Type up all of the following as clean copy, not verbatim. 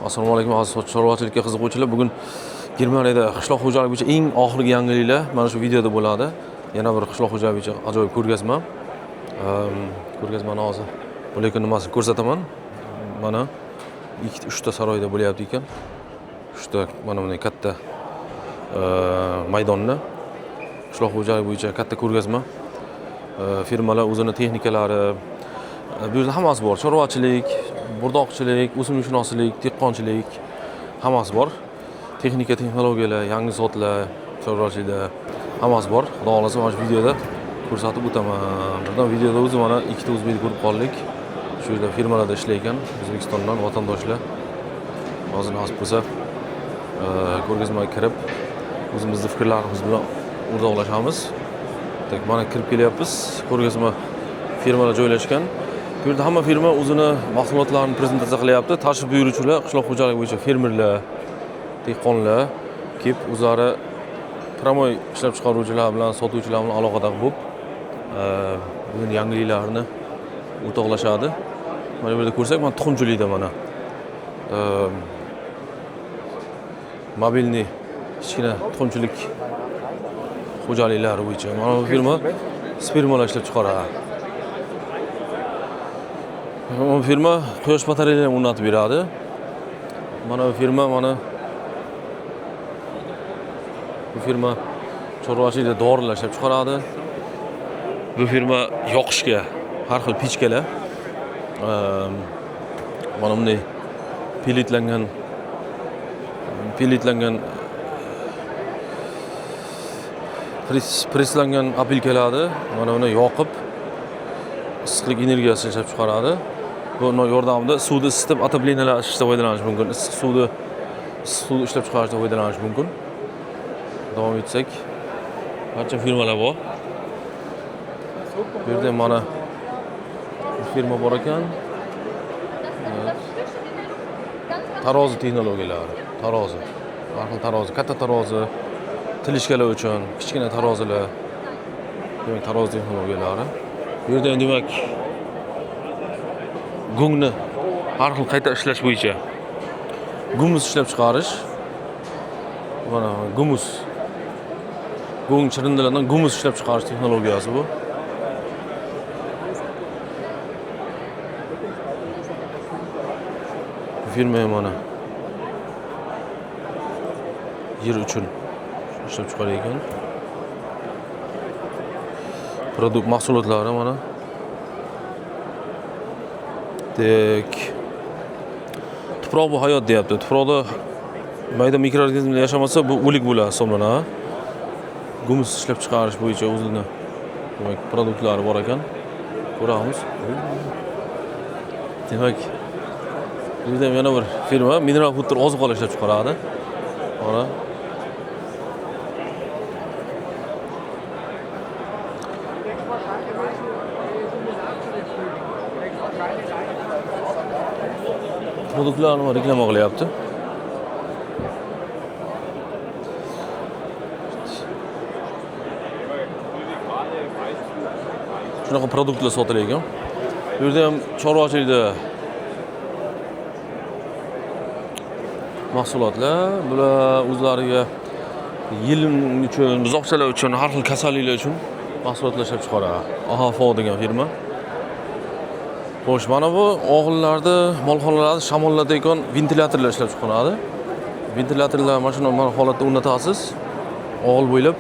Assalomu alaykum aziz chorvachilikka qiziquvchilar. Bugun Germaniyada qishloq xo'jaligi bo'yicha eng oxirgi yangiliklar mana shu videoda bo'ladi. Yana bir qishloq xo'jaligi bo'yicha ajoyib ko'rgazma. Ko'rgazmani hozir lekin nimasini ko'rsataman. Mana 2-3 ta saroyda bo'lyapti ekan. 3 ta mana bunday katta maydonni qishloq xo'jaligi bo'yicha katta ko'rgazma. Firmalar o'zining texnikalari, bu yerda hammasi bor. Chorvachilik, burdoqchilik, o'simlikshunoslik, dehqonchilik hammasi bor. Texnika, texnologiyalar, yangi zotlar, chorvachilikda hammasi bor. Xudo xolasa mana shu videoda ko'rsatib o'taman. Birdan videoda o'zi mana ikkita o'zbekni ko'rib qoldik. Shu yerda firmalarda ishlayotgan O'zbekistondan vatandoshlar. Hozir nasib bo'lsa ko'rgazmaga kirib, o'zimizning fikrlarimiz bilan o'rtoqlashamiz. Mana kirib kelyapmiz. Ko'rgazma firmalar joylashgan. Bu yerda hamma firma o'zini mahsulotlarini prezentatsiya qilyapti. Tashrif buyuruvchilar, qishloq xo'jaligi bo'yicha fermerlar, dehqonlar kelib o'zlari promoy ishlab chiqaruvchilar bilan, sotuvchilar bilan aloqada bo'lib, bugun yangiliklarni o'rtoqlashadi. Mana bu yerda ko'rsak, mana tuxumchilikda mana mobilniy kichkina tuxumchilik xo'jaliklari bo'yicha mana bu firma spermalar ishlab chiqaradi. Bu firma quyosh batareyalarini o'rnatib beradi. Mana bu firma chorvachilikda dorilar ishlab chiqaradi. Bu firma yoqishga har xil pechkalar, mana bunday pelletlangan preslangan apilkalarni mana buni yoqib issiqlik energiyasini ishlab chiqaradi. Bu yordamida suvni isitib отоплениyalar ishlashda foydalanish mumkin. Issiq suvni ishlab chiqarishda foydalanish mumkin. Davom etsak, barcha firmalar bor. Bu yerda mana firma bor ekan. Tarozi texnologiyalari, tarozi. Har xil tarozi, katta tarozi, tilishkalar uchun, kichkina tarozilar, demak tarozi texnologiyalari. Bu yerda demak gungni har xil qayta ishlash bo'yicha gumus ishlab chiqarish. Mana gumus. Gung chirindilardan gumus ishlab chiqarish texnologiyasi bu. Firma mana yer uchun ishlab chiqarar ekan. Produkt mahsulotlari mana tuproq bu hayot deyapti. Tuproqda mayda mikroorganizmlar yashamasa bu o'lik bo'ladi hisoblanadi. Gumus ishlab chiqarish bo'yicha o'zining demak produktlari bor ekan. Ko'ramiz. Demak, bu yerda yana bir firma mineral xuddir oziq-ovqat ishlab chiqaradi. Mana produktlarni reklama qilyapti. Shunaqa produktlar sotilar ekan. Bu yerda ham chorvachilikda mahsulotlar, bular o'zlariga yilim uchun, buzoqchalar uchun, har xil kasalliklar uchun mahsulotlar ishlab chiqaradi. AHFO degan firma. Xo'sh, mana bu og'illarda, molxonalarda shamollatayotgan ventilyatorlar ishlab chiqaradi. Ventilyatorlar mana shunday holatda o'rnatasiz. Og'il bo'ylab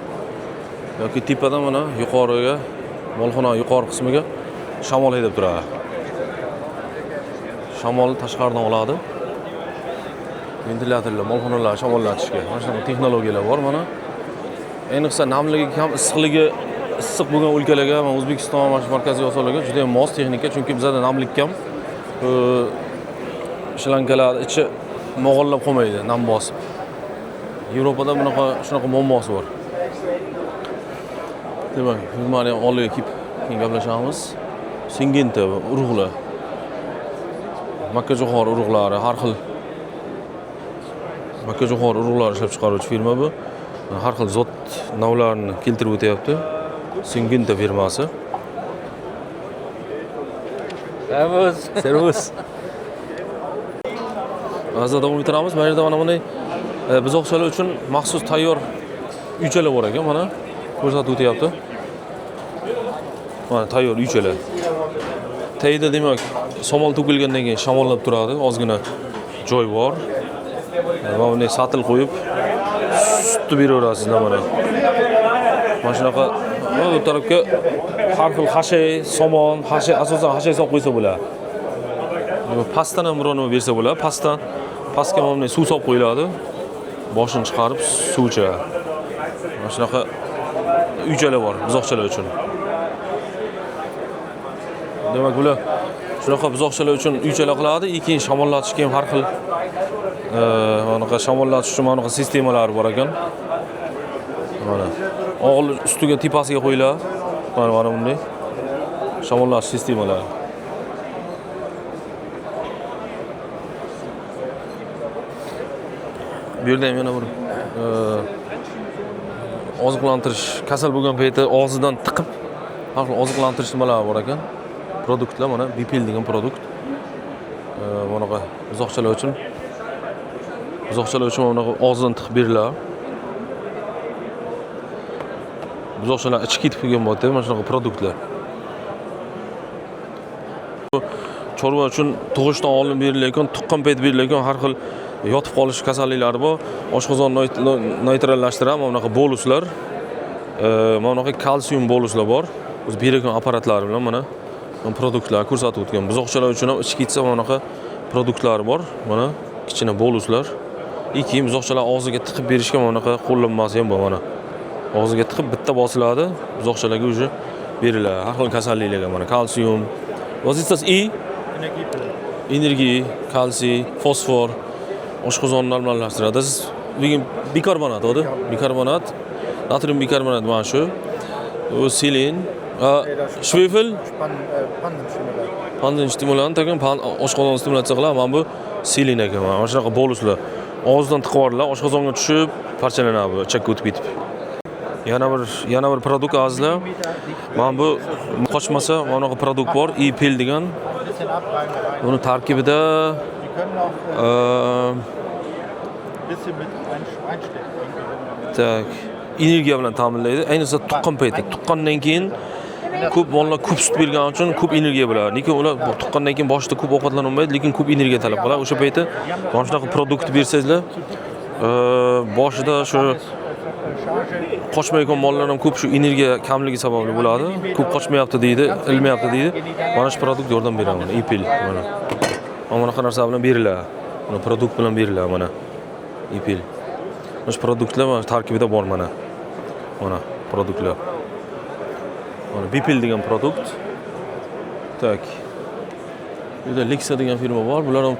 yoki tepadan mana yuqoriga, molxona yuqori qismiga shamol haydab turadi. Shamol tashqaridan oladi. Ventilyatorlar, molxonalar shamollatishga mana shunday texnologiyalar bor mana. Ayniqsa namligi kam, issiqligi issiq bo'lgan o'lkalarga, mana O'zbekiston, mana shu Markaziy Osiyolarga juda ham mos texnika, chunki bizda namlik kam. Shlankalar ichi mog'ollab qolmaydi, nam bosib. Yevropada shunaqa muammosi bor. Demak, firmani oldiga kelib gaplashamiz. Singenta urug'lar, makkajo'xori urug'lari, har xil makkajo'xori urug'lari ishlab chiqaruvchi firma bu. Har xil zot navlarini keltirib o'tyapti. Singenta firmasi. Servus. Hozir davom ettiramiz. Mana yerda mana buzoqchalar uchun maxsus tayyor uychalar bor ekan, mana ko'rsatib o'tyapti. Mana tayyor uychalar. Tayda demak, somon to'kilgandan keyin shamollab turadi, ozgina joy bor. Mana bunday satil qo'yib, sutni beraverasizlar mana. Mana shunaqa bu tarafga har xil hashay, somon, asosan hashay solib qo'ysa bo'ladi. Pastdan ham birovni bersa bo'ladi. Pastga mana bunday suv solib qo'yiladi. Boshini chiqarib suv ichadi. Mana shunaqa uychalar bor buzoqchalar uchun. Demak, bular shunaqa buzoqchalar uchun uychalar qiladi, keyin shamollatishga ham har xil mana shamollatish uchun mana sistemalar bor ekan. Mana o'g'il ustiga tepasiga qo'yiladi. Mana bunday shamollatish sistemalari. Bu yerda ham yana bir oziqlantirish, kasal bo'lgan paytda og'zidan tiqib har xil oziqlantirish nimalari bor ekan. Produktlar mana Bipil degan produkt. Bunaqa buzoqchalar uchun bunaqa og'zidan tiqib beriladi. Buzoqchalar ichib ketib qolgan bo'lsa, mana shunaqa produktlar. Chorva uchun tug'ishdan oldin berilayotgan, tuqqan payt berilayotgan har xil yotib qolish kasalliklari bor. Oshqozonni neytrallashtiradi, mana bunaqa boluslar. Mana bunaqa kalsium boluslar bor. O'z berayotgan apparatlari bilan mana produktlar ko'rsatib o'tgan. Buzoqchalar uchun ham ichib ketsa mana bunaqa produktlar bor. Mana kichkina boluslar. Keyin buzoqchalar og'ziga tiqib berishga mana bunaqa qo'llanmasi ham bor mana. Og'ziga tiqib bitta bosiladi, buzoqchalarga уже beriladi. Har xil kasalliklarga mana kalsium. Was ist das I? Energie, kalsiy, fosfor, oshqozonni normallashtiradi. Das ist wegen bikarbonat, oder? Bikarbonat, natrium bikarbonat mana shu. O selen, Schwefel, Pandenstimulant ekan, oshqozonni stimulyatsiya qiladi. Mana bu selen ekan. Mana shunaqa boluslar. Og'izdan tiqib yuboriladi, oshqozonga tushib, parchalanadi, ichakka o'tib ketib. Yana bir produkt azizlar. Mana bu qochmasa, mana bunaqa produkt bor, Ipil degan. Buni tarkibida energiya bilan ta'minlaydi. Ayniqsa tuqqan paytda, tuqqandan keyin ko'p bolalar ko'p sut bergani uchun ko'p energiya bo'ladi. Lekin ular tuqqandan keyin boshida ko'p ovqatlanolmaydi, lekin ko'p energiya talab qiladi. O'sha paytda mana shunaqa produkt bersangizlar, boshida shu qochmayotgan bolalar ham ko'p shu energiya kamligi sababli bo'ladi. Ko'p qochmayapti deydi, ilmayapti deydi. Mana shu produkt yordam beradi mana Ipil mana. Mana bunaqa narsa bilan beriladi. Mana produkt bilan beriladi mana Ipil. Mana shu produktlar mana tarkibida bor mana. Mana produktlar. Mana Bipil degan produkt. Tak. Bu yerda Lexa degan firma bor. Bular ham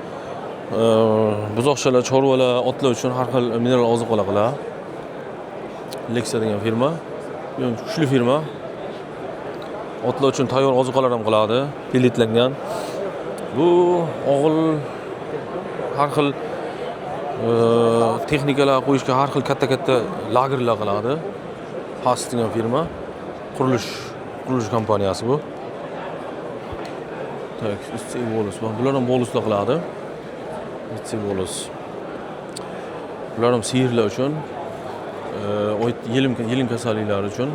buzoqchalar, chorvalar, otlar uchun har xil mineral oziqalar qiladi. Lexa degan firma. Kuchli firma. Otlar uchun tayyor oziqalar ham qiladi, pelletlangan. Bu o'g'il har xil texnikalar qo'yishga har xil katta lagerlar qiladi. Has degan firma. Qurilish kompaniyasi bu. Tak, isti bolus. Bular ham boluslar qiladi. Isti bolus. Bular ham siyirlar uchun, yelim kasalliklari uchun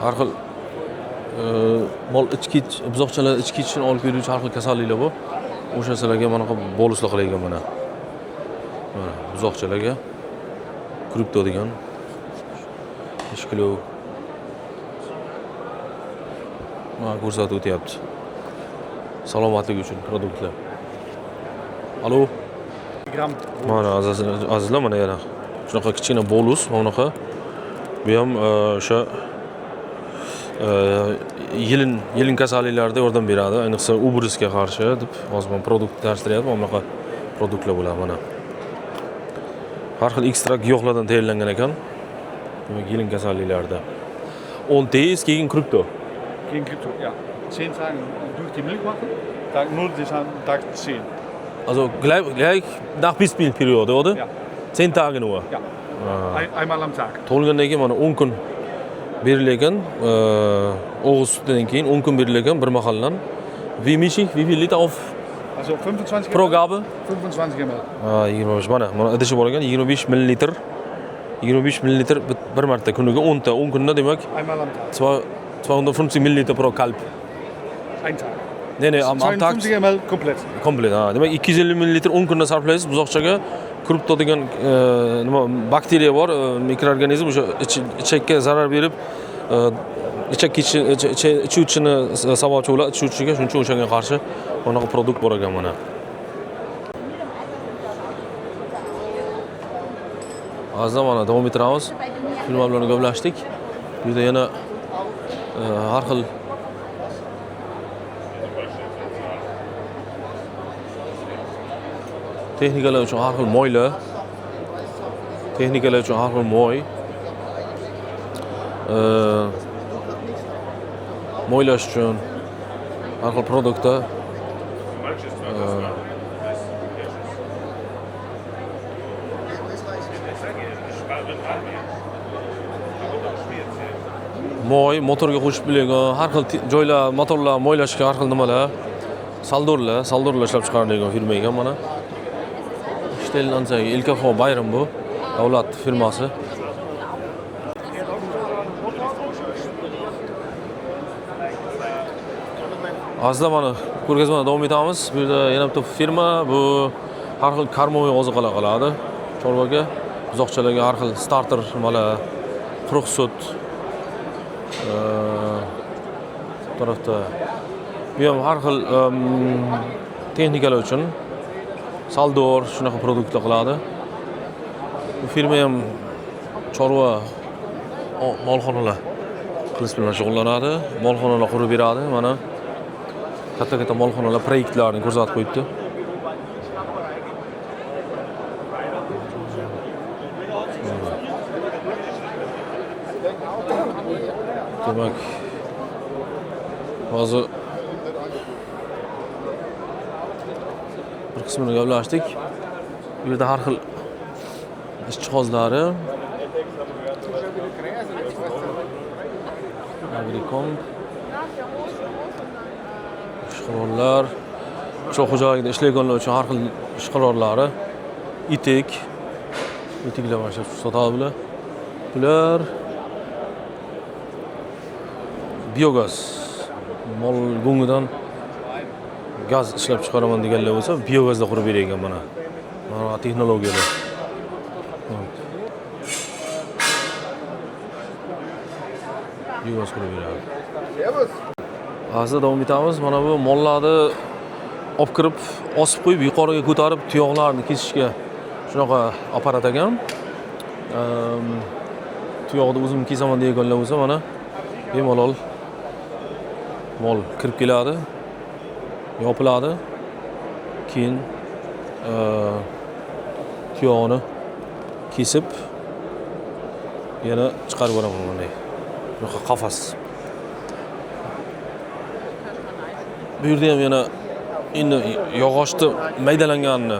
har xil mol ichkich, buzoqchalar ichkich uchun olib keluvchi har xil kasalliklar bor. O'shalarga mana bu boluslar qilingan mana. Mana buzoqchalarga kripto degan 5 kilo mana ko'rsatib o'tyapti. Salomatlik uchun produktlar. Alo. Mana azizlar mana yana shunaqa kichkina bolus, mana bunaqa. Bu ham o'sha yelin kasalliklarida yordam beradi. Ayniqsa ubrisga qarshi deb hozir men produkt tanishtiryapman. Mana bunaqa produktlar bo'ladi mana. Har xil ekstrakt giyohlardan tayyorlangan ekan. Demak, yelin kasalliklarida. 10 T's gegen Krypto. Gegen Krypto, ja. 10 Tage durch die Milch machen, Tag 0 bis Tag 10. Also gleich nach Bispilperiode, oder? Ja. 10 Tage nur. Ja. Einmal am Tag. Tug'ilgandan keyin mana 10 kun berilgan, o'g'iz sutidan keyin 10 kun berilgan bir mahaldan. Wie Milchig? Wie viel Liter auf Also 25 pro ml. Gabe? 25 ml. 25 mana idishi bor ekan 25 millilitr. 25 millilitr bir marta kuniga 10 ta 10 kunda demak Einmal am Tag. 250 millilitr pro kalb. Ein Tag. Ne am tag 52 ml komplett. komplet. Demak 250 millilitr 10 kunda sarflaysiz. Buzoqchaga kirib turadigan nima bakteriya bor, mikroorganizm o'sha ichakka zarar berib ichak ichuvchini sababchi bo'ladi, ichuvchiga shuning uchun o'shanga qarshi bunaqa produkt bor ekan mana. Hozir mana davom ettiramiz. Firma bilan gaplashdik. Bu yerda yana har xil texnikalar uchun har xil moylar, texnikalar uchun har xil moy, moylash uchun har xil produktlar, moy, motorga qo'shib bo'lgan har xil joylar, motorlar moylashga har xil nimalar, saldorlar ishlab chiqarilgan firma ekan mana. Stellanzai LKF Bayram bu, davlat firmasi. Hozir mana ko'rgazmada davom etamiz. Bu yerda yana bitta firma, bu har xil karmoviy oziqalar qiladi. Chorvaga, buzoqchalarga har xil starter nimalar, quruq sut, tarafda bu ham har xil texnikalar uchun saldor shunaqa produktlar qiladi. Bu firma ham chorva molxonalar qilish bilan shug'ullanadi. Molxonalar qurib beradi. Mana katta molxonalar proyektlarini ko'rsatib qo'yibdi. Demak, hozir bir qismini gaplashdik. Bu yerda har xil ish jihozlari, agrikon, ishqilonlar, qishloq xo'jaligida ishlaydiganlar uchun har xil ishqilonlari, itiklar boshlab sotadi bular. Bular biogaz, mol go'ngidan gaz ishlab chiqaraman deganlar bo'lsa, biogazda qurib bergan mana. Mana texnologiyalar. Biogaz qurib beradi. Hozir davom etamiz. Mana bu mollarni olib kirib, osib qo'yib, yuqoriga ko'tarib, tuyoqlarni kesishga shunaqa apparat ekan. Tuyoqni o'zim kesaman deganlar bo'lsa, mana bemalol mol kirib keladi, yopiladi, keyin tuyog'ini kesib yana chiqarib yuboraman bunday. Bunaqa qafas. Bu yerda ham yana endi yog'ochni maydalanganini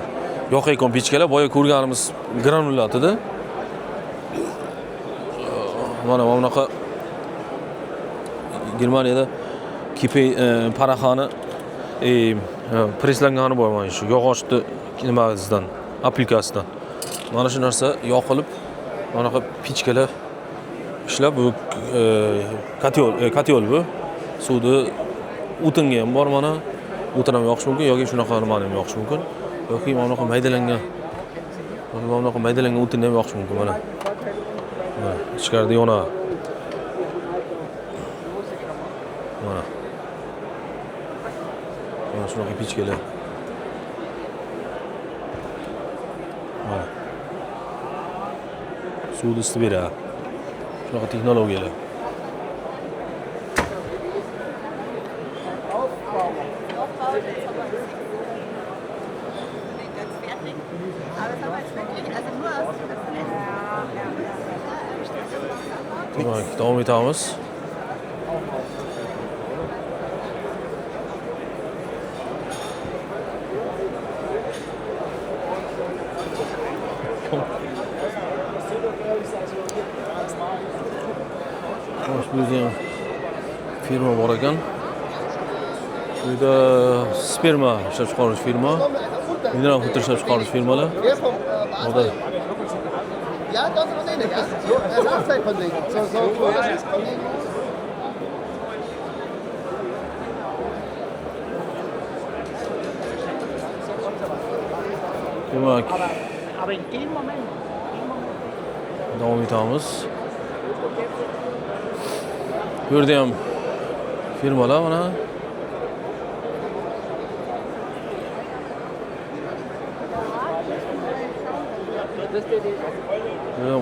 yoqayotgan pechkalar, boya ko'rganimiz granulat edi. Mana bunaqa Germaniyada kipey paraxani preslangani bor mana shu yog'ochni nimasidan, aplikasiyadan. Mana shu narsa yoqilib, mana bunaqa pechkalar ishlab, bu katyol bu. Suvni o'tinga ham bor mana. O'tin ham yoqish mumkin yoki shunaqa nimani ham yoqish mumkin. Yoki mana bunaqa maydalangan o'tinni ham yoqish mumkin mana. Mana ichkarida yonadi. Mana. Mana shunaqa pechkalar. Mana. Suvni isitib beradi. Shunaqa texnologiyalar. Demak, davom etamiz. Bu yerda firma bor ekan. Bu yerda sperma ishlab chiqarish firma, mineral xuddi ishlab chiqarish firmalar. Orada Ja, dat is wat in, ja. En dat zijn van dingen. Zo. demak, Aber in dem Moment, davom etamiz. Bu yerda ham firmalar mana.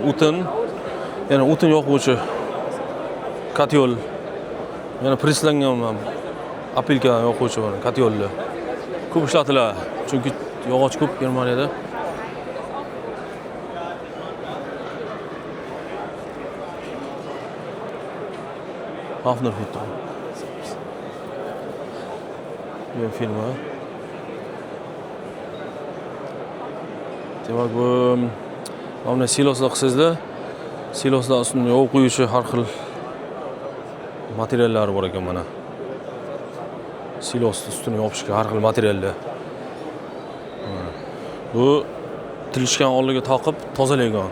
O'tin, yana o'tin yoquvchi katyol. Yana preslangan apilka yoquvchi mana katyollar. Ko'p ishlatiladi, chunki yog'och ko'p Germaniyada. Hafner Hütte. Bu firma. Demak bu mana siloslar qilsangizlar, siloslar ustiga yog' quyuvchi har xil materiallar bor ekan mana. Silos ustini yopishga har xil materiallar. Bu tilishgan oldiga taqib tozalaygan.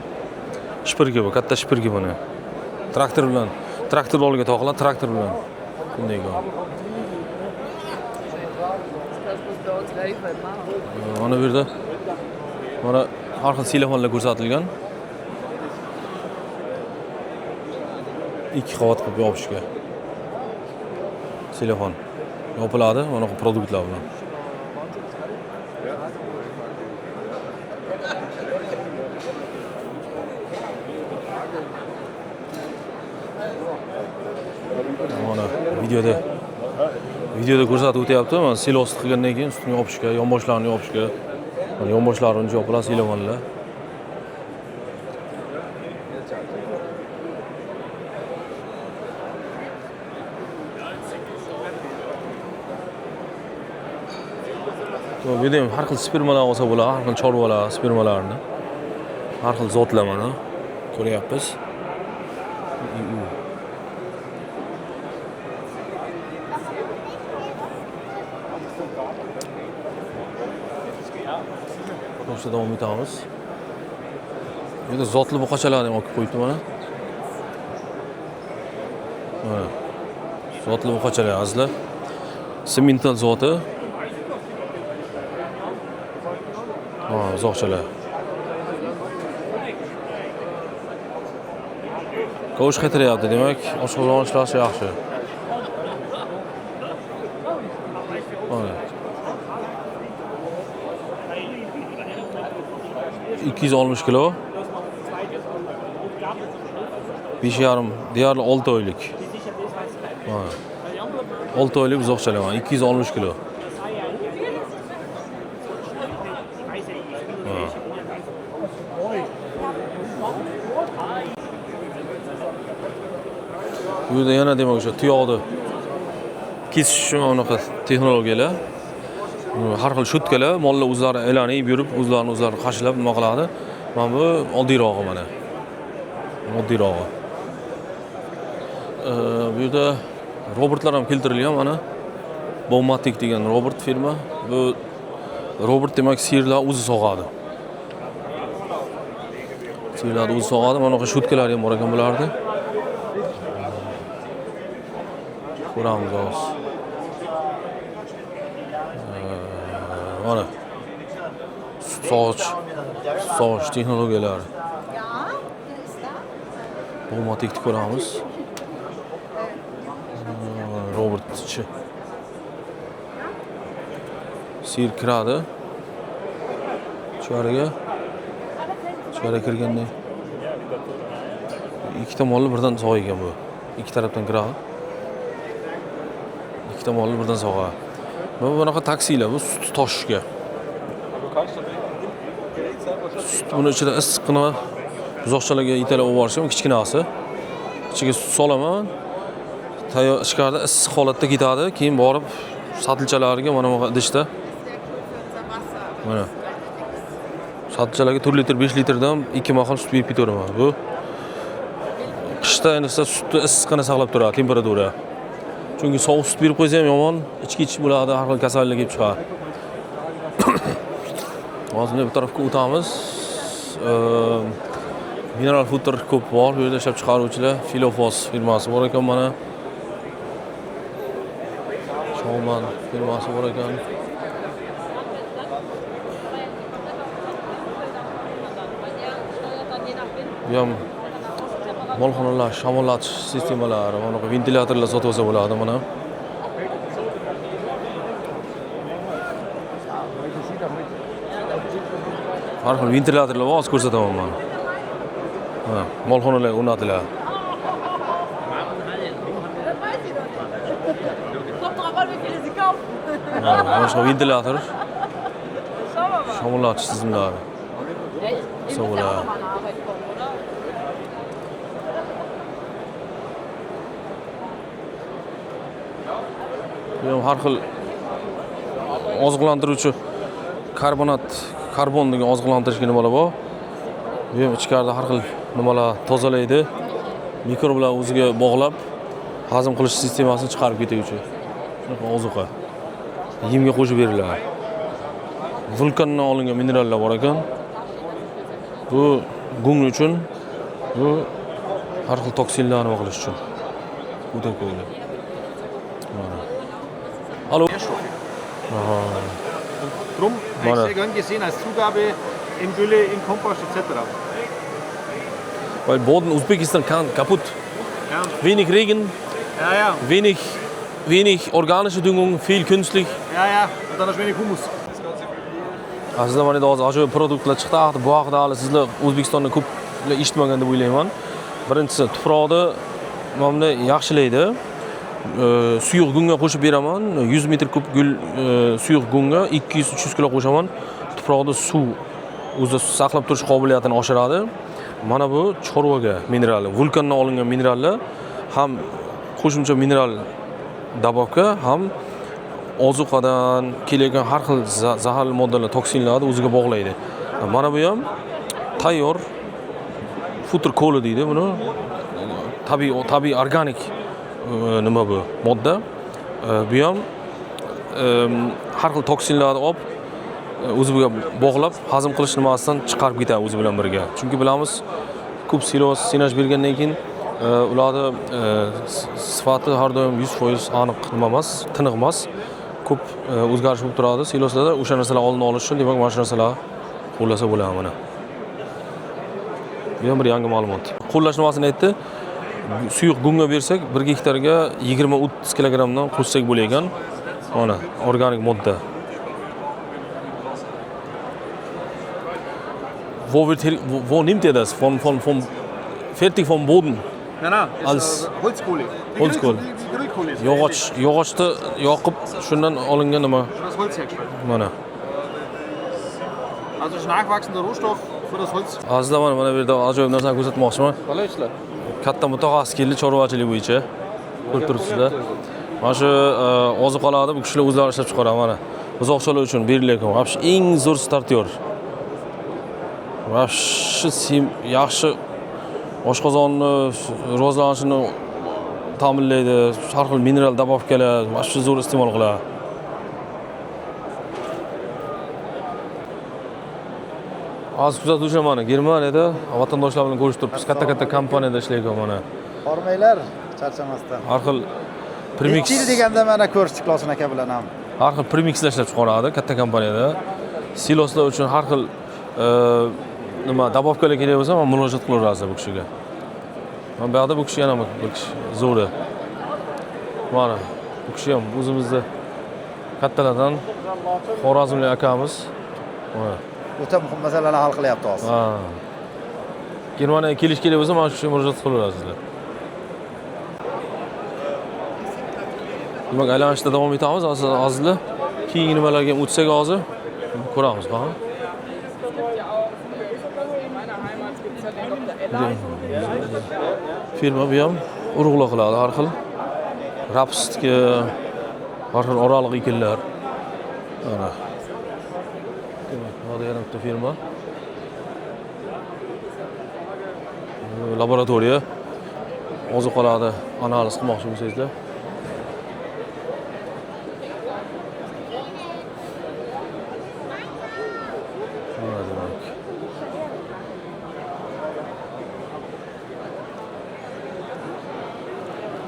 Shpirga bu, katta shpirga buni. Traktor bilan, traktor oldiga taqiladi, traktor bilan. Bunday ekan. Mana bu yerda mana har xil silofonlar ko'rsatilgan. 2 qavat qilib yopishga. Silofon yopiladi, mana bu produktlar bilan. Mana videoda ko'rsatib o'tyapti. Mana silos qilgandan keyin ustini yopishga, yonboshlarini yopishga. Mana yonboshlarini yopiladi silofonlar. Bu yerda ham har xil spermalar olsa bo'ladi, har xil chorvalar spermalarini. Har xil zotlar mana ko'ryapmiz. Boshda davom etamiz. Bu yerda zotli buqachalarni ham olib qo'yibdi mana. Mana. Zotli buqachalar azizlar. Semental zoti. Uzoqchalar. Ko'sh qaytaryapti, demak, oshqozon ishlashi yaxshi. Mana. 260 kilo. 5,5, deyarli 6 oylik. Mana. 6 oylik uzoqchalar mana, 260 kilo. Bu yerda yana demak o'sha tuyoqni kesish unaqa texnologiyalar. Har xil shutkalar, mollar o'zlari aylanib yurib, o'zlarini qashilab nima qiladi. Mana bu oddiyrog'i mana. Oddiyrog'i. Bu yerda robotlar ham keltirilgan mana. Bowmatic degan robot firma. Bu robot demak sirlar o'zi sog'adi. Sirlarni o'zi sog'adi. Mana bu shutkalar ham bor ekan bularda. Ko'ramiz hozir. Mana soch texnologiyalari. Bowmaticni ko'ramiz. Robotchi. Sir kiradi. Ichkariga kirganda ikki tomonli birdan sog'aygan bu. Ikki tarafdan kiradi. Ikki tomonli birdan sog'adi. Bu bunaqa taksilar, bu sut toshishga. Buni ichida issiqqina uzoqchalarga italab olib borishim, kichkinasi. Ichiga sut solaman. Ichkarida issiq holatda ketadi, keyin borib satilchalariga mana bu idishda. Mana. Satilchalarga 4 litr, 5 litrdan 2 mahal sut berib ketiraman. Bu qishda ayniqsa sutni issiqqina saqlab turadi, temperatura. Chunki sovuq sut berib qo'ysa ham yomon, ichki ichish bo'ladi, har xil kasallik kelib chiqadi. Hozir bu tarafga o'tamiz. Mineral Futur ko'p bor, bu yerda ishlab chiqaruvchilar, Filofos firmasi bor ekan mana. Shoman firmasi bor ekan. Bu ham molxonalar, shamollatish sistemalari, mana bu ventilyatorlar sotib olsa bo'ladi mana. Har xil ventilyatorlar bor, hozir ko'rsataman mana. Ha, molxonalar o'rnatiladi. Boshqa ventilyator. Shamollatish tizimlari. So'g'lar. Bu har xil oziqlantiruvchi karbon degan oziqlantirishga nimalar bor. Bu ham ichkarida har xil nimalar tozalaydi. Mikroblar o'ziga bog'lab hazm qilish sistemasini chiqarib ketuvchi. Shunaqa ozuqa. Yemga qo'shib beriladi. Vulkandan olingan minerallar bor ekan. Bu gung uchun, bu har xil toksinlarni nima qilish uchun. O'tin qo'yiladi. Hallo. Drum habe ich sehr gern gesehen als Zugabe in Gülle, in Kompost etc. Weil Boden Usbekistan kaputt. Ja. Wenig Regen, Ja. wenig organische Düngung, viel künstlich. Ja. Und dann ist wenig Humus. Aslida mana hozir ajoyib produktlar chiqdi. Bu haqida hali sizlar O'zbekistonda ko'p eshitmagan deb o'ylayman. Birinchisi tuproqni mana yaxshilaydi. Suyuq gunga qo'shib beraman. 100 metr kub gul suyuq gunga 200-300 kilo qo'shaman. Tuproqda suv o'zida saqlab turish qobiliyatini oshiradi. Mana bu chorvaga mineral, vulkandan olingan minerallar ham qo'shimcha mineral dabobka, ham ozuqadan kelayotgan har xil zaharli moddalar, toksinlarni o'ziga bog'laydi. Mana bu ham tayyor Futur Cola deydi buni. Tabiiy organik nima bu modda. Bu ham har xil toksinlarni olib o'ziga bog'lab hazm qilish nimasidan chiqarib ketadi o'zi bilan birga. Chunki bilamiz, ko'p silos sinaj bergandan keyin ularni sifati har doim 100% aniq nima emas, tiniq emas. Ko'p o'zgarish bo'lib turadi siloslarda. O'sha narsalar oldini olish uchun demak mana shu narsalar qo'llasa bo'ladi mana. Bu ham bir yangi ma'lumot. Qo'llash nimasini aytdi? Suyuq gunga bersak 1 gektarga 20-30 kilogramdan qo'shsak bo'lagan. Mana organik modda. Wo nimmt ihr das? Vom fertig vom Boden? Nein, Als Holzkohle. Holzkohle. Die Grillkohle. Yog'ochni yoqib shundan olingan nima? Das Holz hergestellt. Mana. Also ist nachwachsender Rohstoff für das Holz. Hozir mana bu yerda ajoyib narsani ko'rsatmoqchiman. Qalay ishlar? Katta mutaxassis keldi chorvachilik bo'yicha. Ko'rib turibsizlar. Mana shu ozuqalarni bu kishilar o'zlari ishlab chiqaradi mana. Buzoqchalar uchun berilayotgan вообще eng zo'r startyor. Вообще yaxshi oshqozonni rivojlanishini ta'minlaydi. Har xil mineral dabobkalar, mana shu zo'r iste'mol qiladi. Hozir kuzatuvchilar mana Germaniyada vatandoshlar bilan ko'rishib turibmiz. Katta kompaniyada ishlayotgan mana. Hormanglar, charchamasdan. Har xil premix. 2 yil deganda mana ko'rishdik Losin aka bilan ham. Har xil premixlar ishlab chiqaradi katta kompaniyada. Siloslar uchun har xil nima dabobkalar kerak bo'lsa, men murojaat qilaverasiz bu kishiga. Men bu yerda bu kishi yana bir kishi zo'ri. Mana bu kishi ham o'zimizda kattalardan Xorazmlik akamiz. Mana O'ta muhim masalalarni hal qilyapti hozir. ha. Germaniyaga kelish kerak bo'lsa, mana shu kishiga murojaat qilaverasizlar. Demak, aylanishda davom etamiz. Hozir keyingi nimalarga o'tsak hozir ko'ramiz, ha. Firma bu ham urug'lar qiladi har xil. Rapsga, har xil oraliq ekinlar. Mana. Demak, hozir yana bitta firma. Laboratoriya ozuqalarni analiz qilmoqchi bo'lsangizlar.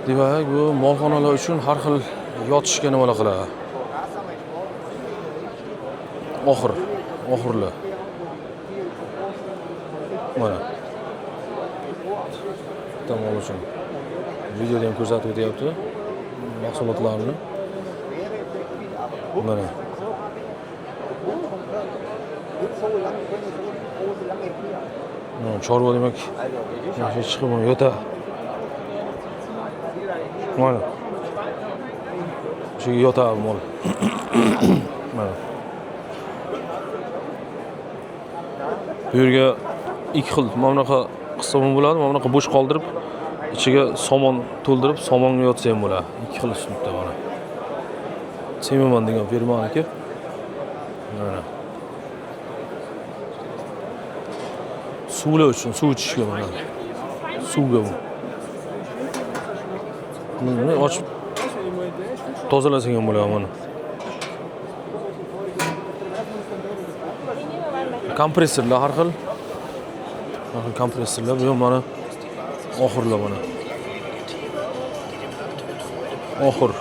Demak, bu molxonalar uchun har xil yotishga nimalar qiladi. Oxirlar. Mana. Tamom uchun. Videoda ham ko'rsatib o'tyapti mahsulotlarni. Mana. Chorva demak, yaxshi chiqib yota. Mana. Shu yota mol. Mana. Bu yerga ikki xil mana bunaqa qilsa ham bo'ladi, mana bunaqa bo'sh qoldirib, ichiga somon to'ldirib, somonga yotsa ham bo'ladi. Ikki xil uslubda mana. Sevaman degan firmaniki. Mana. Suvlar uchun, suv ichishga mana. Suvga bu. Buni ochib tozalasang ham bo'ladi mana. Kompressorlar har xil. Kompressorlar bu ham mana oxirlar mana. Oxir.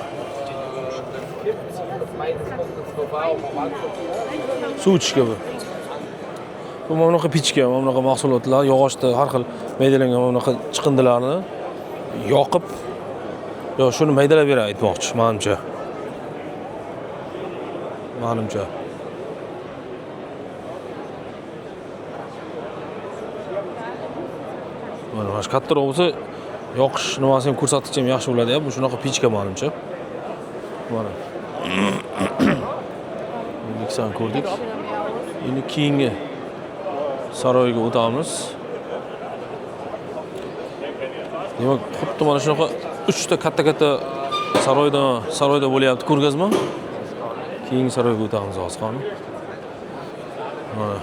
Suv ichishga bu. Bu mana bunaqa pichka, mana bunaqa mahsulotlar, yog'ochda har xil maydalangan mana bunaqa chiqindilarni yoqib, yo shuni maydalab beradi aytmoqchi, menimcha. Menimcha. Mana shu kattaroq bo'lsa, yoqish nimasi ham ko'rsatkichi ham yaxshi bo'ladi-ya. Bu shunaqa pichka menimcha. Mana. Miksan ko'rdik. Endi keyingi saroyga o'tamiz. Demak, xuddi mana shunaqa 3 ta katta saroyda bo'lyapti ko'rgazma. Keyingi saroyga o'tamiz hozir. Mana.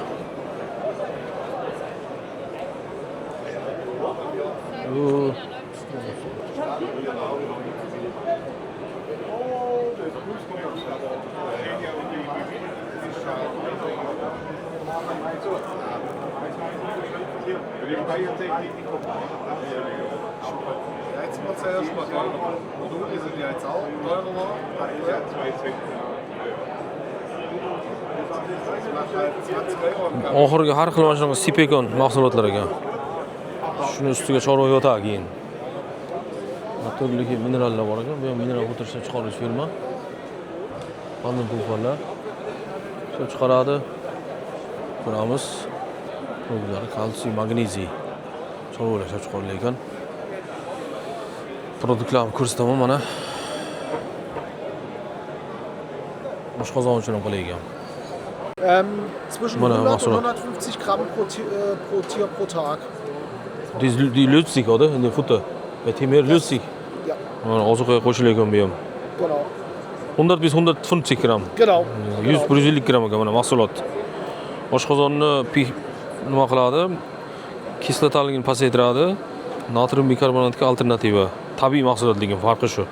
Jetzt wird es ja erstmal teurer. Module sind ja jetzt auch teurer geworden. Oxirgi har xil mana shunaqa sipekon mahsulotlar ekan. Shuni ustiga chorva yotadi keyin. Turli minerallar bor ekan. Bu ham mineral o'tirishdan chiqaruvchi firma. Qanday to'g'rilar. Shu chiqaradi. Ko'ramiz. Bular kalsiy, magneziy. Chorvalar chiqarilar ekan. Produktlarni ko'rsataman mana. Oshqozon uchun ham qilingan. Zwischen 100 und 150 Gramm pro Tier pro Tag. Die löst sich, oder? In der Futter. Bei Timer löst sich. Ja. Ozuqaga qo'shilgan bu ham. Genau. 100 bis 150 gramm. Genau. 100-150 gramm ekan mana mahsulot. Oshqozonni nima qiladi? Kislotaligini pasaytiradi. Natrium bikarbonatga alternativa. Tabiiy mahsulot degan farqi shu.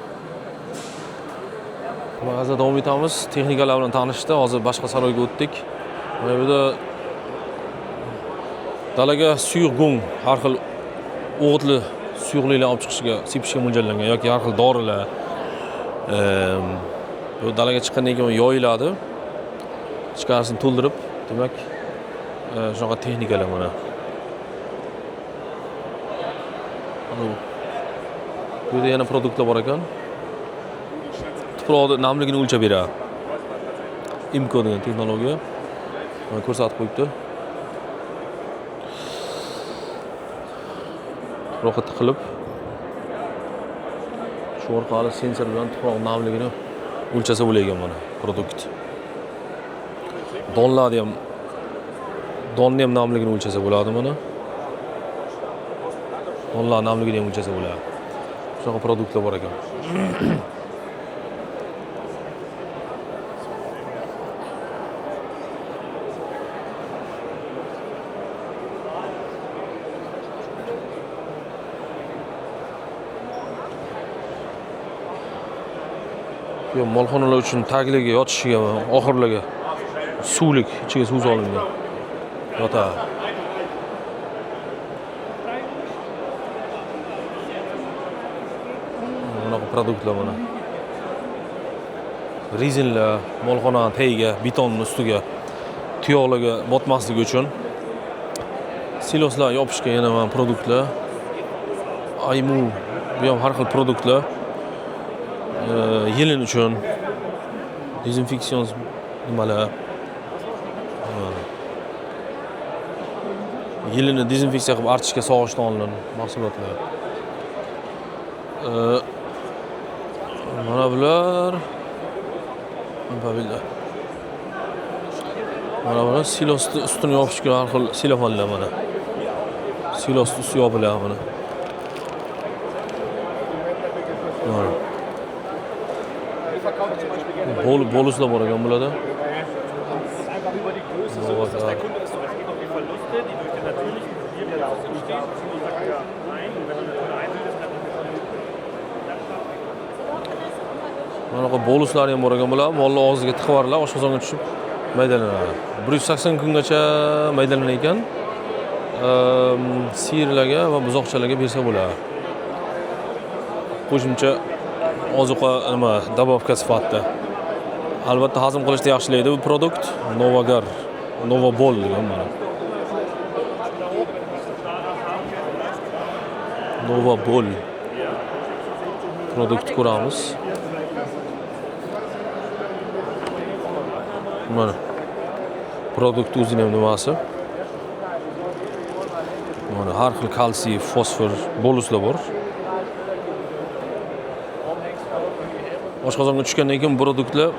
Hozir davom etamiz. Texnikalar bilan tanishdi. Hozir boshqa saroyga o'tdik. Mana bu yerda dalaga suyuq go'ng, har xil o'g'itli suyuqliklar olib chiqishga, sepishga mo'ljallangan yoki har xil dorilar. Bu dalaga chiqqandan keyin yoyiladi. Ichkarisini to'ldirib, demak, shunaqa texnikalar mana. Bu yerda yana produktlar bor ekan. Tuproqni namligini o'lchab beradi. IMCO degan texnologiya. Mana ko'rsatib qo'yibdi. Tuproqqa tiqilib, shu orqali sensor bilan tuproq namligini o'lchasa bo'lagan mana produkt. Donni ham namligini o'lchasa bo'ladi mana. Donlar namligini ham o'lchasa bo'ladi. Shunaqa produktlar bor ekan. Bu molxonalar uchun tagliga yotishiga, oxirlarga suvlik, ichiga suv solingan. Yotadi. bunaqa produktlar mana. Rezinlar, molxona tagiga, betonning ustiga, tuyoqlarga botmasligi uchun siloslar yopishga yana mana produktlar. Aymu, bu ham har xil produktlar. Yelin uchun dezinfeksion nimalar. Yelini dezinfeksiya qilib archishga sog'ishdan olingan mahsulotlar. Mana bular mana bular silosni ustini yopishga har xil silofonlar mana. Silosni usti yopiladi mana. Boluslar bor ekan bularda. Bunaqa boluslar ham bor ekan bular. Molni og'ziga tiqib yuboriladi, oshqozonga tushib maydalanadi. 180 kungacha maydalanadi ekan. Sirlarga va buzoqchalarga bersa bo'ladi. Qo'shimcha ozuqa nima, dabovka sifatida. Albatta hazm qilishda yaxshilaydi bu produkt. Novagar, Novabol degan mana. Novabol produkt ko'ramiz. Mana. Produkt o'zining ham nimasi? Mana har xil kalsiy, fosfor, boluslar bor. Oshqozonga tushgandan keyin produktlar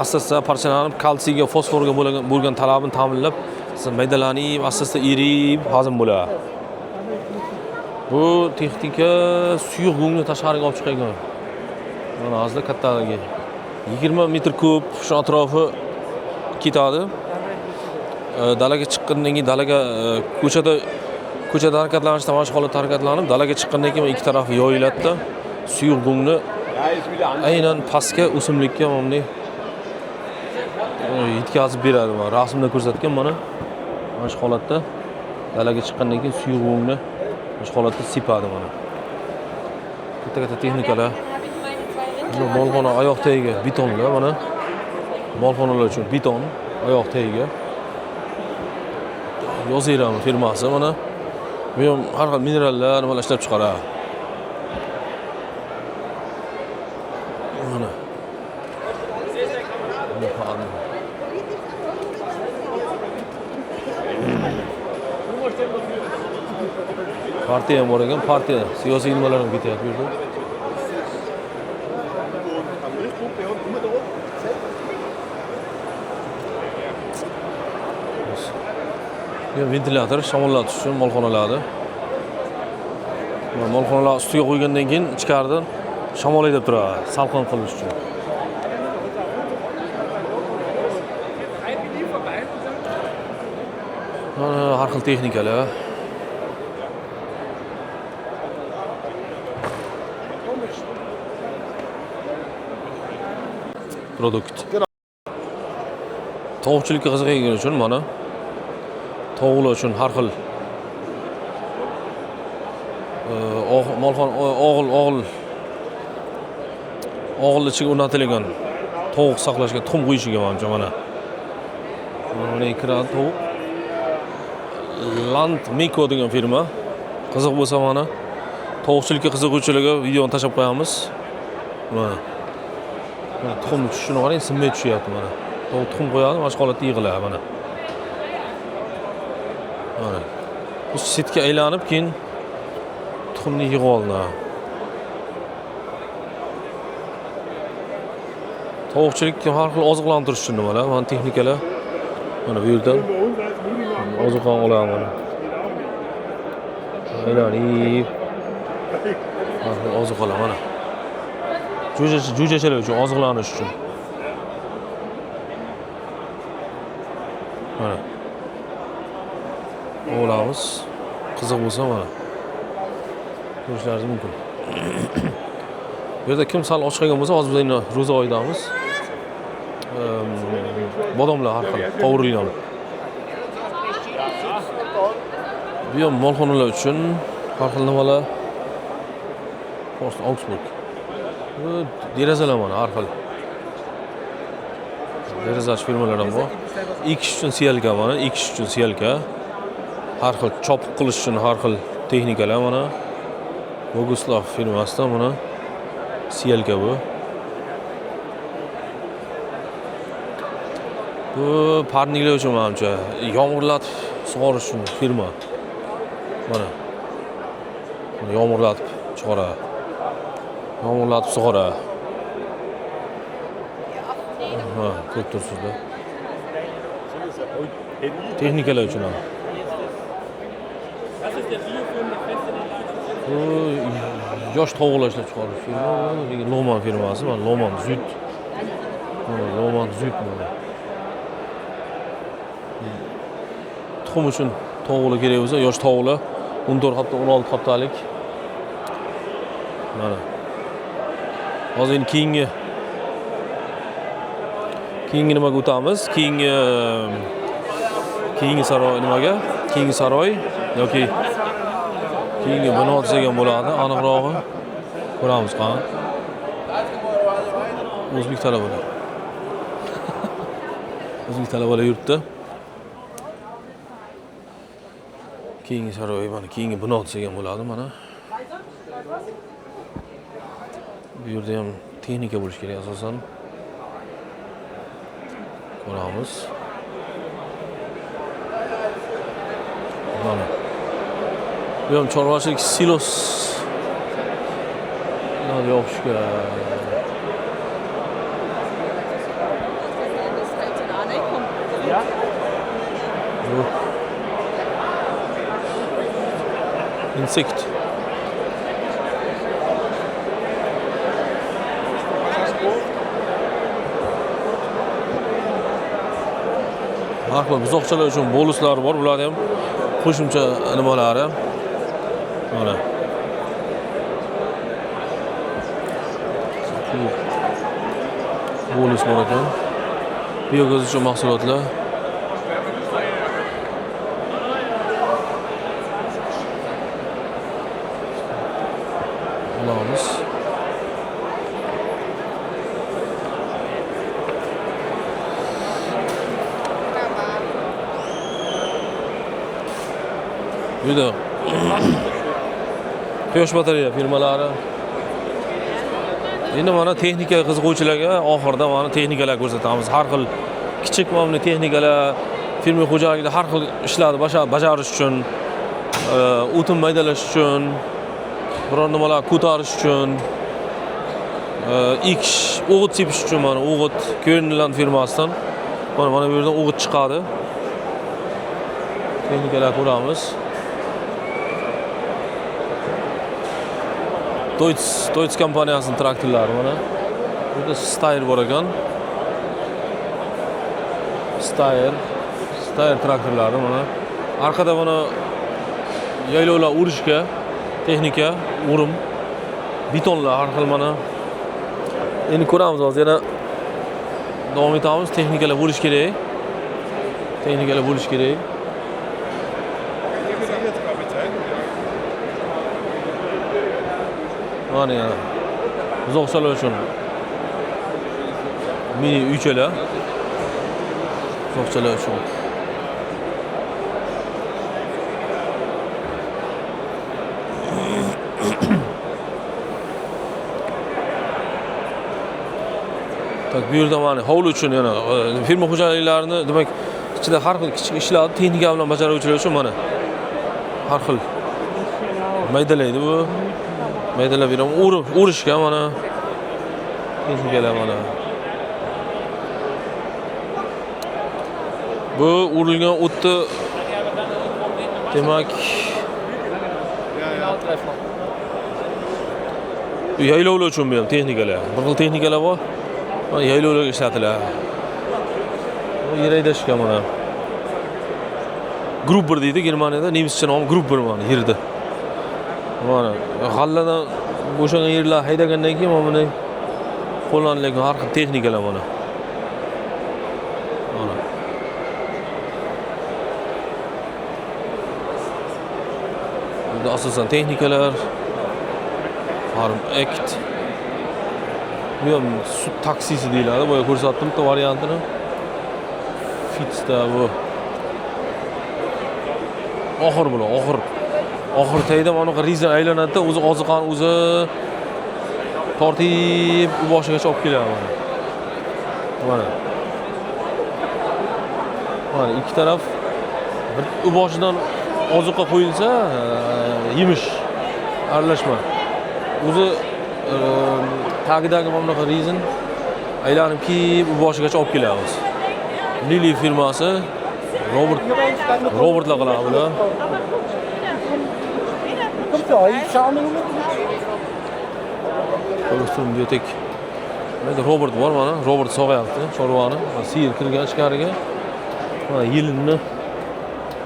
asosda parchalanib, kalsiyga, fosforga bo'lgan talabini ta'minlab, maydalanib, asosda erib, hazm bo'ladi. Bu texnika suyuq go'ngni tashqariga olib chiqargan. Mana hozir kattaligi 20 metr kub shu atrofi ketadi. Dalaga chiqqandan keyin ko'chada harakatlanishdan boshqa holatda harakatlanib, dalaga chiqqandan keyin ikki tarafi yoyiladi-da, suyuq go'ngni aynan pastga o'simlikka bunday yetkazib beradi. Mana rasmda ko'rsatgan mana shu holatda dalaga chiqqandan keyin suyuq go'ngni shu holatda sepadi mana. Katta texnikalar. Mana molxona oyoq tagiga betonlar mana. Molxonalar uchun beton oyoq tagiga. Yozeram firmasi mana. Bu ham har xil minerallar nimalar ishlab chiqaradi. Mana. Partiya ham bor ekan, partiya siyosiy nimalar ham ketyapti bu yerda. Ventilyator shamollatish uchun molxonalarda. Molxonalar ustiga qo'ygandan keyin ichkaridan shamol haydab turadi, salqin qilish uchun. Mana har xil texnikalar. Produkt. Tovuqchilikka qiziqgan uchun mana tovuqlar uchun har xil o'g'il ichiga o'rnatilgan tovuq saqlashga tuxum qo'yishiga mana. Mana kiradi tovuq. Land Miko degan firma. Qiziq bo'lsa mana tovuqchilikka qiziquvchilarga videoni tashab qo'yamiz. Mana tuxum tushishini qarang, sinmay tushyapti mana. Tovuq tuxum qo'yadi, mana shu holatda yig'iladi mana. Mana. Bu sitga aylanib keyin tuxumni yig'ib olinadi. Tovuqchilikka har xil oziqlantirish uchun nimalar, mana texnikalar. Mana bu yerdan oziqani oladi mana. Aylanib har xil oziqalar mana. Jo'jachalar uchun, oziqlanish uchun. Mana. Olamiz. Qiziq bo'lsa mana. Ko'rishlaringiz mumkin. Bu yerda kim sal och qolgan bo'lsa, hozir biz endi ro'za oyidamiz. Bodomlar har xil qovurilgan. Bu ham molxonalar uchun har xil nimalar. Post Augsburg. Bu derazalar mana har xil. Derazachi firmalar ham bor. Ikish uchun siyalka mana, ikish uchun siyalka. Har xil chopiq qilish uchun har xil texnikalar mana. Boguslav firmasidan mana siyalka bu. Bu parniklar uchun menimcha yomg'irlatib sug'orish uchun firma. Mana. Buni yomg'irlatib chiqaradi. Yomg'irlatib sug'oradi. Ha, ko'rib turibsizlar. Texnikalar uchun ham. Bu yosh tovuqlar ishlab chiqarish firma, Lohmann firmasi, mana Lohmann Süd. Mana Lohmann Süd mana. Tuxum uchun tovuqlar kerak bo'lsa, yosh tovuqlar 14 hafta, 16 haftalik. Mana. Hozir endi keyingi nimaga o'tamiz? Keyingi saroy nimaga? Keyingi saroy yoki keyingi bino degan bo'ladi, aniqrog'i. Ko'ramiz qani. O'zbek talabalar. O'zbek talabalar yurtda. Keyingi saroy mana keyingi bino degan bo'ladi mana. Bu yerda ham texnika bo'lish kerak asosan. Ko'ramiz. Mana. Bu ham chorvachilik silos. Nima yo'qishga. Ja. Bu insekt. Haqli buzoqchalar uchun bonuslar bor. Bular ham qo'shimcha nimalari. Mana. Bonus bor ekan. Biogaz uchun mahsulotlar. Olamiz. Juda quyosh batareya firmalari. Endi mana texnika qiziquvchilarga oxirida mana texnikalar ko'rsatamiz. Har xil kichik mana texnikalar firma xo'jaligida har xil ishlarni bajarish uchun, o'tin maydalash uchun, biror nimalar ko'tarish uchun, ikish, o'g'it sepish uchun mana o'g'it Ko'rinlan firmasidan mana bu yerdan o'g'it chiqadi. Texnikalar ko'ramiz. Deutz kompaniyasining traktorlari mana. Burada Steyr bor ekan. Steyr traktorlari mana. Arkada mana yaylovlar urishga texnika, urim, betonlar har xil mana. Endi ko'ramiz hozir yana davom etamiz. Texnikalar bo'lish kerak. Mana yana buzoqchalar uchun mini uychalar. Buzoqchalar uchun. Tak bu yerda mana hovli uchun yana firma xo'jaliklarini, demak, ichida har xil kichik ishlarni texnika bilan bajaruvchilar uchun mana har xil maydalaydi bu. Maydalab beraman, urishga mana texnikalar mana. Bu urilgan o'tni demak yaylovlar uchun bu ham texnikalar. Bir xil texnikalar bor. Mana yaylovlarga ishlatiladi. Bu yer haydashga mana. Grupper deydi Germaniyada, nemischa nomi Grupper mana yerda. Mana g'alladan bo'shagan yerlar haydagandan keyin mana bunday qo'llanilgan har xil texnikalar mana. Mana. Burada asosan texnikalar, Farm Act. Bu ham sut taksisi deyiladi. Boya ko'rsatdim bitta variantini. Fit'da bu. Oxir bular, oxir. Oxir tayda mana bu rizon aylanadi, o'zi oziqani o'zi tortib u boshigacha olib keladi mana. Mana. Mana ikki taraf u boshidan oziqa qo'yilsa, yemish aralashma. O'zi tagidagi mana bunaqa rizon aylanib kelib u boshigacha olib keladi o'zi. Lili firmasi Robert qiladi bular. Ko'rsatdim biyotek. Mana Robert bor mana, Robert sog'ayapti chorvani. Siyir kirgan ichkariga. Mana yilni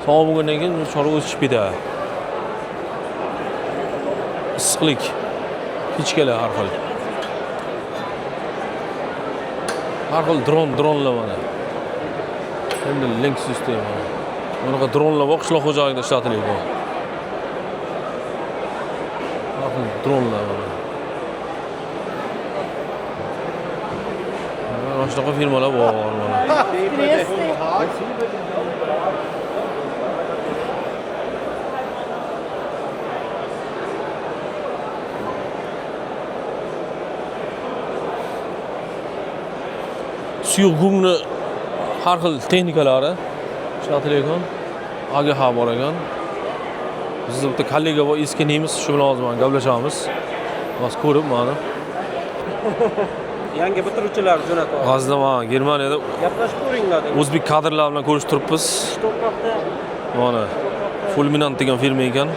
sog'ib bo'lgandan keyin chorva o'zi chiqib ketadi. Issiqlik kichkalar har xil. Har xil dronlar mana. Endi link sistema. Bunaqa dronlar bor, qishloq xo'jaligida ishlatiladi. Har xil dronlar mana. Mana shunaqa firmalar bor mana. Suyuq gumni har xil texnikalari ishlatilayotgan. AGH bor ekan. Bizda bitta kollega bor, eski nemis, shu bilan hozir men gaplashamiz. Hozir ko'rib mana. Yangi bitiruvchilar jo'natyapti. Hozir men Germaniyada Gaplashib ko'ringlar. o'zbek kadrlar bilan ko'rishib turibmiz. Mana Fulminant degan firma ekan.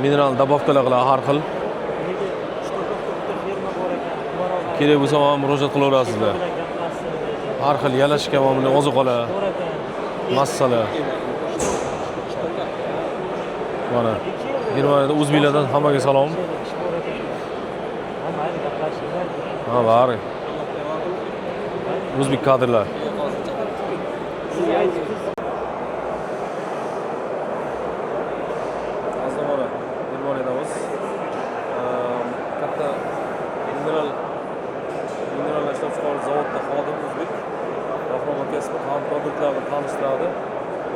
Mineral добавкалар qiladi har xil. Kerak bo'lsa ham murojaat qilaverasizlar. Har xil yalashga mana oziqalar, massalar. Mana Germaniyada o'zbeklardan hammaga salom. Ha, bari. O'zbek kadrlar. Hozir mana Germaniyadamiz. Katta mineral ishlab chiqarish zavodda xodim o'zbek. Bahrom akasi ham produktlarni tanishtiradi.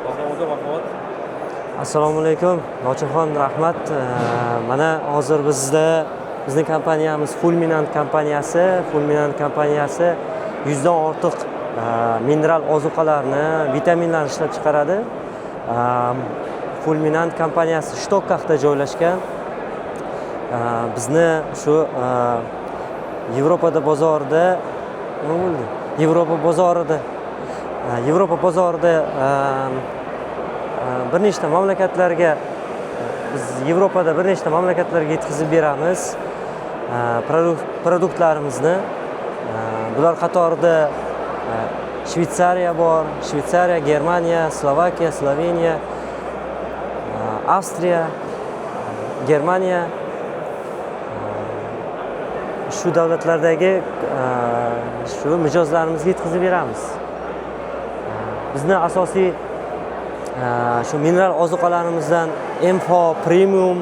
Bahrom aka, marhamat. Assalomu alaykum. Nochirxon, rahmat. Mana hozir bizning kompaniyamiz Fulminant kompaniyasi. Fulminant kompaniyasi 100 dan ortiq mineral ozuqalarni, vitaminlarni ishlab chiqaradi. Fulminant kompaniyasi Shtokkahda joylashgan. Bizni shu Yevropada bozorida nima bo'ldi? Yevropa bozorida bir nechta mamlakatlarga biz Yevropada bir nechta mamlakatlarga yetkazib beramiz produktlarimizni. Bular qatorida Shvetsariya bor, Shvetsariya, Germaniya, Slovakiya, Sloveniya, Avstriya, Germaniya shu davlatlardagi shu mijozlarimizga yetkazib beramiz. Bizni asosiy shu mineral ozuqalarimizdan Info Premium,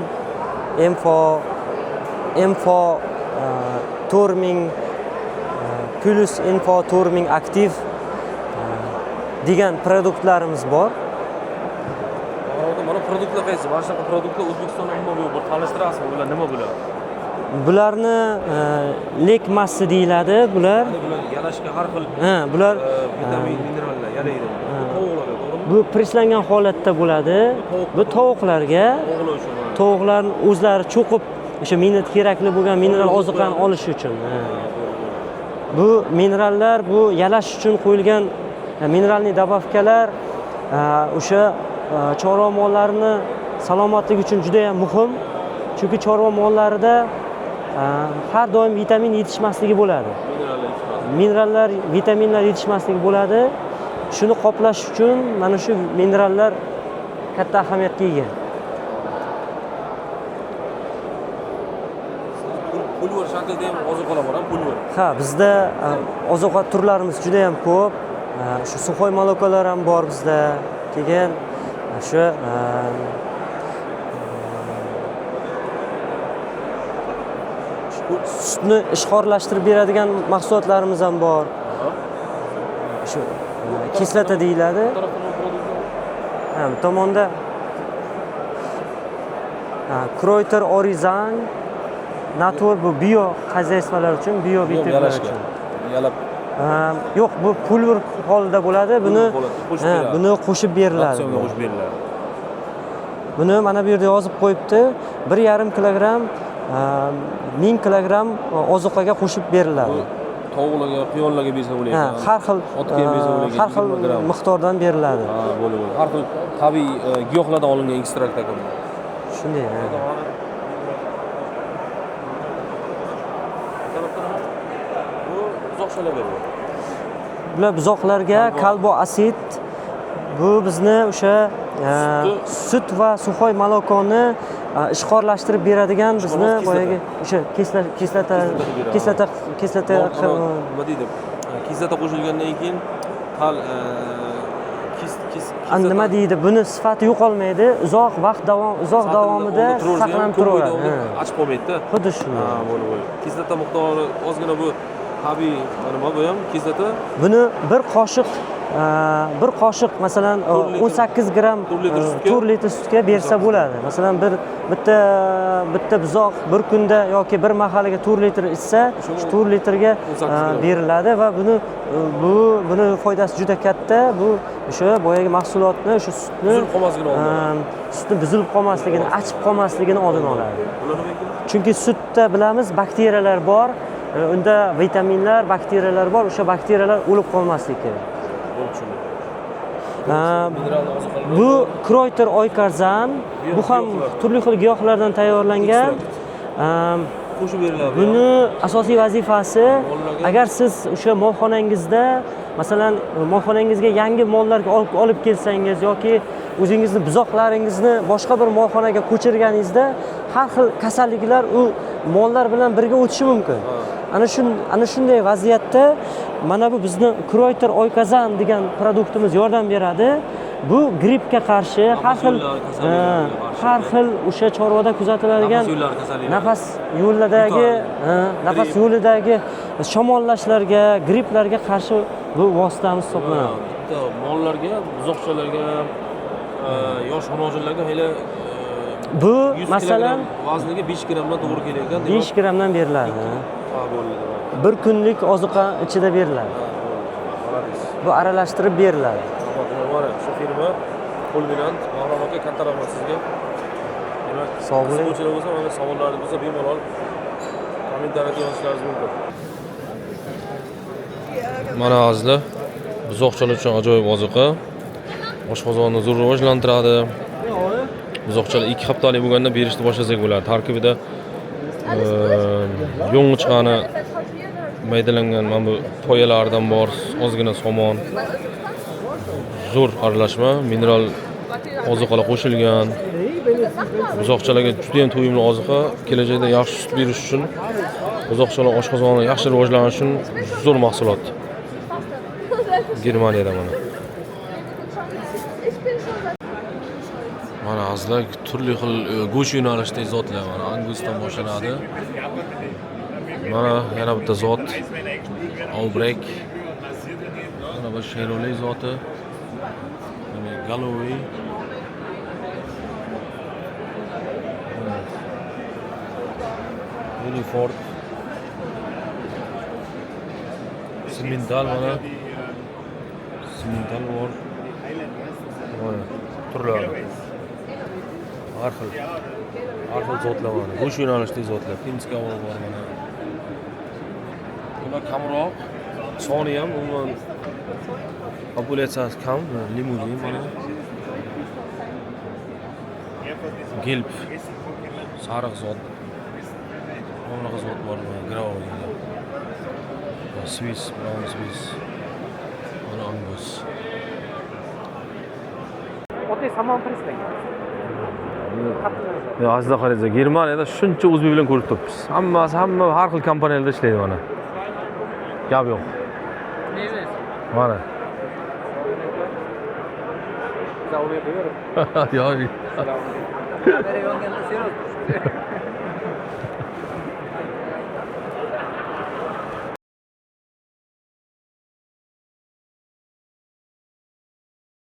Info Turming Plus, Info Turming Active degan produktlarimiz bor. Mana produktlar qaysi? Mana shunaqa produktlar O'zbekistonda umuman yo'q. Bir tanishtirasizmi? Bular nima bo'ladi? Bularni lek massa deyiladi. Bular yalashga har xil bular vitamin, minerallar yaraydi. Tovuqlarga to'g'rimi? bu preslangan holatda bo'ladi. Bu tovuqlarga tovuqlar o'zlari cho'qib o'sha kerakli bo'lgan mineral oziqani olish uchun. Bu minerallar bu yalash uchun qo'yilgan mineralniy добавкалар o'sha chorva mollarini salomatligi uchun juda ham muhim. Chunki chorva mollarida har doim vitamin yetishmasligi bo'ladi. Minerallar, vitaminlar yetishmasligi bo'ladi. Shuni qoplash uchun mana shu minerallar katta ahamiyatga ega. Pulver shaklida ham ozuqalar bor, pulver. Ha, bizda ozuqa turlarimiz juda ham ko'p. Shu suxoy malokalar ham bor bizda. Keyin shu sutni ishqorlashtirib beradigan mahsulotlarimiz ham bor. Shu kislota deyiladi. Ha, bu tomonda Kreuter Orizan Natur bu bio xozyaystvolar uchun, bio bitirlar uchun. Yalab Yo'q, bu pulver holida bo'ladi. Buni qo'shib beriladi. ratsionga qo'shib beriladi. Buni mana bu yerda yozib qo'yibdi. 1,5 kilogramm 1000 kilogramm ozuqaga qo'shib beriladi. Tovuqlarga, quyonlarga bersa bo'laydi. Har xil otga bersa bo'laydi. har xil miqdordan beriladi. Ha, bo'ladi. Har xil tabiiy giyohlardan olingan ekstrakt ekan. Shunday. Bu uzoqchalar beradi. Bular buzoqlarga kalbo asid, bu bizni o'sha sut va suxoy molokoni ishqorlashtirib beradigan bizni boyagi o'sha kislota nima deydi? Kislota qo'shilgandan keyin nima deydi? Buni sifati yo'qolmaydi, uzoq vaqt davomida saqlanib turaveradi. Achib qolmaydi-da. Xuddi shunday. Ha, bo'ladi. Kislota miqdori ozgina bu tabiiy nima bu ham kislota. Buni bir qoshiq masalan 18 gramm 4 litr sutga bersa bo'ladi. Masalan bitta buzoq bir kunda yoki bir mahaliga 4 litr ichsa, shu 4 litrga beriladi va buni foydasi juda katta. Bu o'sha boyagi mahsulotni, o'sha sutni buzilib qolmasligini, achib qolmasligini oldini oladi. Chunki sutda bilamiz bakteriyalar bor. Unda vitaminlar, bakteriyalar bor. O'sha bakteriyalar o'lib qolmasligi kerak. Bu Kreuter Oykazan, bu ham turli xil giyohlardan tayyorlangan. Qo'shib beriladi. Buni asosiy vazifasi, agar siz o'sha molxonangizda, masalan, molxonangizga yangi mollarga olib kelsangiz yoki o'zingizni buzoqlaringizni boshqa bir molxonaga ko'chirganingizda har xil kasalliklar u mollar bilan birga o'tishi mumkin. Ana shunday vaziyatda mana bu bizni Kreuter Oykazan degan produktimiz yordam beradi. Bu grippga qarshi har xil o'sha chorvada kuzatiladigan nafas yo'lidagi shamollashlarga, gripplarga qarshi bu vositamiz hisoblanadi. Mollarga, buzoqchalarga, yosh xonojinlarga hali bu masalan vazniga 5 grammdan to'g'ri kelayotgan. 5 grammdan beriladi. Bir kunlik ozuqa ichida beriladi. Bu aralashtirib beriladi. Shu firma qo'l bilan Bahrom aka katta rahmat sizga. Demak, sog' bo'ling. Qiziquvchilar bo'lsa, mana savollaringiz bo'lsa bemalol kommentariyada yozishlaringiz mumkin. Mana azizlar, buzoqchalar uchun ajoyib ozuqa. Oshqozonni zo'r rivojlantiradi. Buzoqchalar 2 haftalik bo'lganda berishni boshlasak bo'ladi. Tarkibida yo'ng'ichqani maydalangan mana bu poyalardan bor, ozgina somon, zo'r aralashma, mineral ozuqalar qo'shilgan. Buzoqchalarga juda ham to'yimli ozuqa, kelajakda yaxshi sut berish uchun, buzoqchalar oshqozoni yaxshi rivojlanishi uchun zo'r mahsulot. Germaniyada mana. Mana azizlar turli xil go'sht yo'nalishidagi zotlar mana angusdan boshlanadi. Mana yana bitta zot Outback. Mana bu Chevrolet zoti. Mana Galloway. Ford. Simmental mana. Simmental bor. Mana turlar. Har xil zotlar bor. Go'sht yo'nalishdagi zotlar. Pinska bor mana. Ular kamroq, soni ham umuman populyatsiyasi kam, limuzin mana. Gelb, sariq zot. Mana zot bor, Grauer. Swiss, Brown Swiss. Mana Angus. Ota samon prisdagi. Azizlar qaranglar, Germaniyada shuncha o'zbek bilan ko'rib turibmiz. Hamma har xil kompaniyalarda ishlaydi mana. Gap yo'q. Mana. Zavliya qo'yar. Yo'q. Kamera yonganda sen